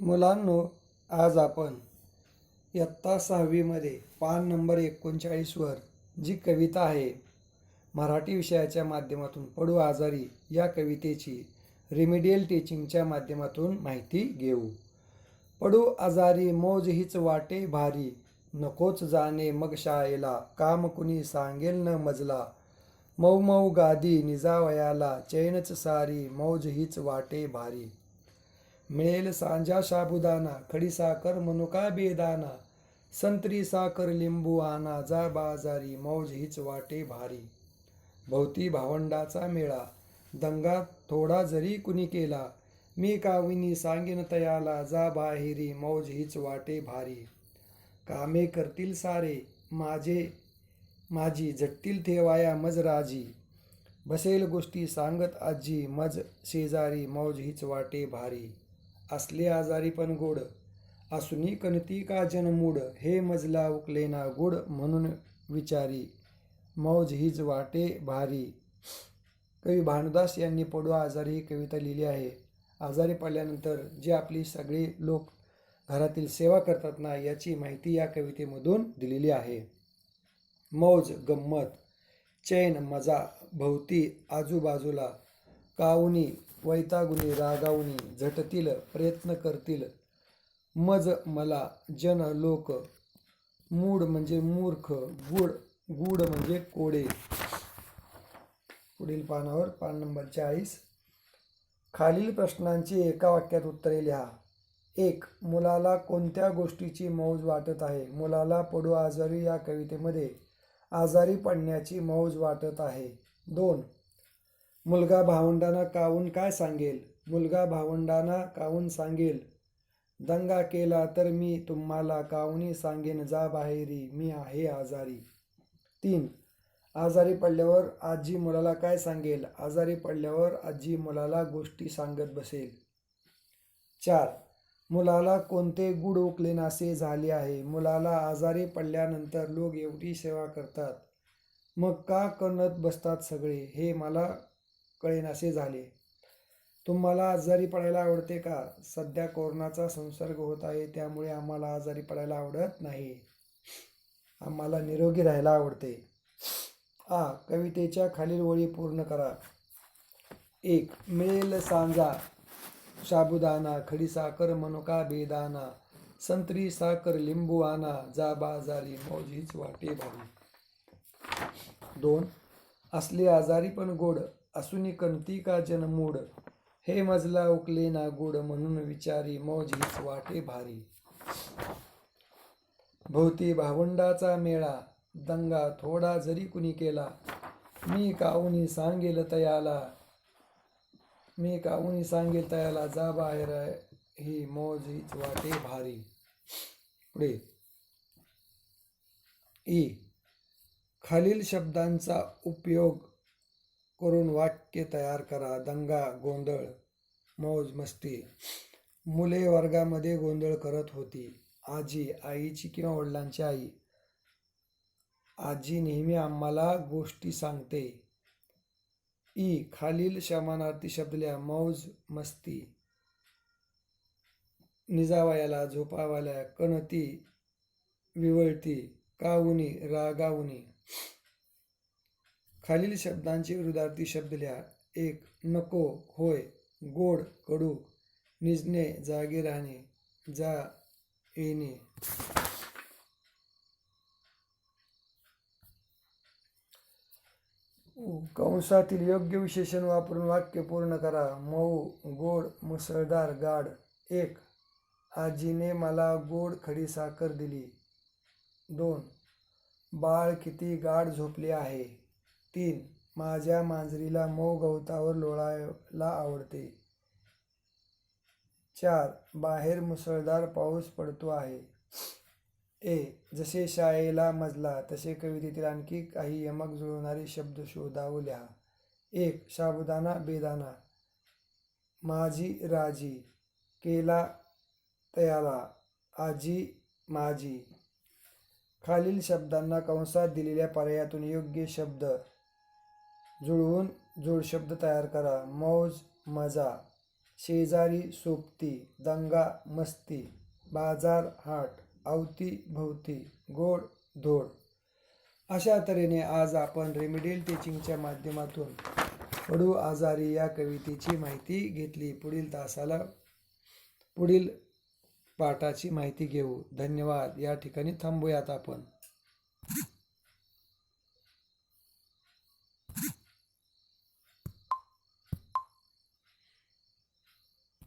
मुलांनो, आज आपण इयत्ता 6वीमध्ये पान नंबर 39वर जी कविता आहे मराठी विषयाच्या माध्यमातून पडू आजारी या कवितेची रिमेडियल टीचिंगच्या माध्यमातून माहिती घेऊ. पडू आजारी मौज हीच वाटे भारी, नकोच जाणे मग शाळेला, काम कुणी सांगेल न मजला. मऊ मऊ गादी निजावयाला, चैनच सारी मौज हीच वाटे भारी. मिळेल सांजा साबुदाणा, खडीसाखर मनुका बेदाणा, संत्री साखर लिंबू आणा, जा बाजारी मौज हीच वाटे भारी. भोवती भावंडाचा मेळा, दंगा थोडा जरी कुणी केला, मी काविनी सांगेन तयाला, जा बाहेरी मौज हीच वाटे भारी. कामे करतील सारे माझी, झटतील ठेवाया मज राजी, बसेल गोष्टी सांगत आजी, मज शेजारी मौज हीच वाटे भारी. असले आजारी पण गोड, असूनी कणती का जनमूड, हे मजला उकलेना गोड म्हणून विचारी, मौज हीच वाटे भारी. कवी भानुदास यांनी पडू आजारी ही कविता लिहिली आहे. आजारी पडल्यानंतर जे आपली सगळे लोक घरातील सेवा करतात ना, याची माहिती या कवितेमधून दिलेली आहे. मौज गंमत, चैन मजा, भोवती आजूबाजूला, काउनी वैतागुनी रागावनी, झटतील प्रयत्न करतील, मज मला जन लोक, मूड म्हणजे मूर्ख, गूढ म्हणजे कोडे. पुढील पानावर पान नंबर 40. खालील प्रश्नांची एका वाक्यात उत्तरे लिहा. 1. मुलाला कोणत्या गोष्टीची मौज वाटत आहे? मुलाला पडू आजारी या कवितेमध्ये आजारी पडण्याची मौज वाटत आहे. 2. मुलगा भावंडांना काहून काय सांगेल? मुलगा भावंडांना काहून सांगेल, दंगा केला तर मी तुम्हाला काहुनी सांगेन, जा बाहेरी मी आहे आजारी. 3. आजारी पडल्यावर आजी मुलाला काय सांगेल? आजारी पडल्यावर आजी मुलाला गोष्टी सांगत बसेल. 4. मुलाला कोणते गुड उकलेनासे झाले आहे? मुलाला आजारी पडल्यानंतर लोक एवढी सेवा करतात, मग का करत बसतात सगळे, हे मला कळेनासे झाले. तुम्हाला आजारी पडायला आवडते का? सध्या कोरोनाचा संसर्ग होत आहे, त्यामुळे आम्हाला आजारी पडायला आवडत नाही. आम्हाला निरोगी राहायला आवडते. कवितेच्या खालील ओळी पूर्ण करा. 1. मिळेल सांजा साबुदाणा, खडीसाखर मनुका बेदाणा, संत्री साखर लिंबू आणा, जा बाजारी मौज हीच वाटे भारी. 2. असले आजारी पण गोड, असूनी कणती का जनमूड, हे मजला उकलेना गोड म्हणून विचारी, मौज हीच वाटे भारी. भोवती भावंडाचा मेळा, दंगा थोडा जरी कुणी केला, मी काहुनी सांगेल तयाला, जा बाहेर ही मौज हीच वाटे भारी. पुढे खालील शब्दांचा उपयोग करून वाक्य तयार करा. दंगा, गोंधळ, मौज मस्ती. मुले वर्गामध्ये गोंधळ करत होती. आजी, आईची किंवा वडिलांची आई. आजी नेहमी आम्हाला गोष्टी सांगते. खालील समानार्थी शब्द लिहा. मौज मस्ती, निजावयाला झोपावयाला, कणती विवळती, काहुनी रागावणी. खालील शब्दांचे विरुद्धार्थी शब्द लिहा. 1. नको होय, गोड कडू, निजणे जागे राहणे, जा येणे. कंसातील योग्य विशेषण वापरून वाक्य पूर्ण करा. मऊ, गोड, मुसळधार, गाढ. 1. आजीने मला गोड खडीसाखर दिली. 2. बाळ किती गाढ झोपले आहे. 3. माझ्या मांजरीला मऊ गवतावर लोळायला आवडते. 4. बाहेर मुसळधार पाऊस पडतो आहे. जसे शाळेला मजला, तसे कवितेतील आणखी काही यमक जुळवणारे शब्द शोधा व लिहा. 1. साबुदाणा बेदाणा, माझी राजी, केला तयाला, आजी माझी. खालील शब्दांना कंसात दिलेल्या पर्यायातून योग्य शब्द जुळवून जोडशब्द तयार करा. मौज मजा, शेजारी सोबती, दंगा मस्ती, बाजार हाट, अवती भवती, गोड धोड. अशा तऱ्हेने आज आपण रेमेडियल टीचिंगच्या माध्यमातून पडू आजारी या कवितेची माहिती घेतली. पुढील पाठाची माहिती घेऊ. धन्यवाद. या ठिकाणी थांबूयात आपण.